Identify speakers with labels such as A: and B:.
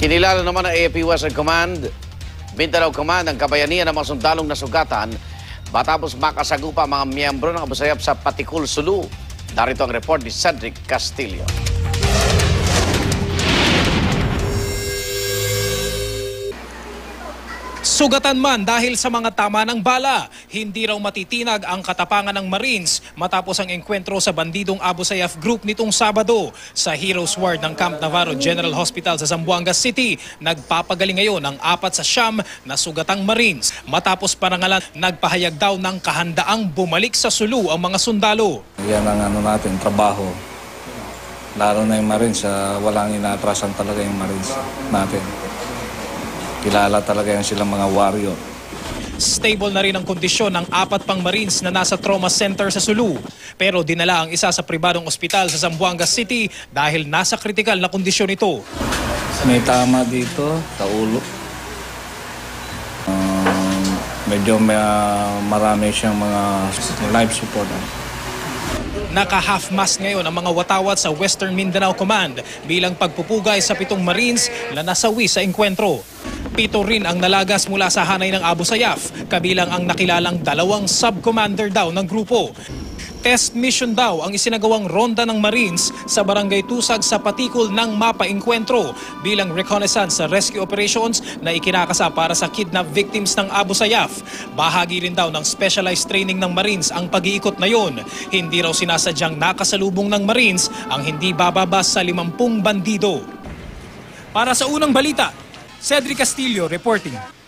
A: Kinilala naman ng AFP Western Command, Mindanao Command ang kabayanihan ng mga sundalong nasugatan matapos makasagupa mga miyembro ng Abu Sayyaf sa Patikul, Sulu. Narito ang report ni Cedric Castillo.
B: Sugatan man dahil sa mga tama ng bala, hindi raw matitinag ang katapangan ng Marines matapos ang engkwentro sa bandidong Abu Sayyaf Group nitong Sabado sa Heroes Ward ng Camp Navarro General Hospital sa Zamboanga City. Nagpapagaling ngayon ang 4 sa 9 na sugatang Marines. Matapos parangalan, nagpahayag daw ng kahandaang bumalik sa Sulu ang mga sundalo.
C: Yan ang natin, trabaho. Lalo na yung Marines, walang inaatrasan talaga yung Marines natin. Kilala talaga yan silang mga warrior.
B: Stable na rin ang kondisyon ng 4 pang Marines na nasa trauma center sa Sulu. Pero dinala ang isa sa pribadong ospital sa Zamboanga City dahil nasa kritikal na kondisyon ito.
C: May tama dito sa ulo. Medyo marami siyang mga life support.
B: Naka-half-mast ngayon ang mga watawat sa Western Mindanao Command bilang pagpupugay sa 7 Marines na nasawi sa engkwentro. 7 rin ang nalagas mula sa hanay ng Abu Sayyaf, kabilang ang nakilalang 2 sub-commander daw ng grupo. Test mission daw ang isinagawang ronda ng Marines sa Barangay Tusag sa Patikul ng Mapa-Engkwentro bilang reconnaissance sa rescue operations na ikinakasa para sa kidnap victims ng Abu Sayyaf. Bahagi rin daw ng specialized training ng Marines ang pag-iikot na yon. Hindi raw sinasadyang nakasalubong ng Marines ang hindi bababa sa 50 bandido. Para sa unang balita, Cedric Castillo reporting.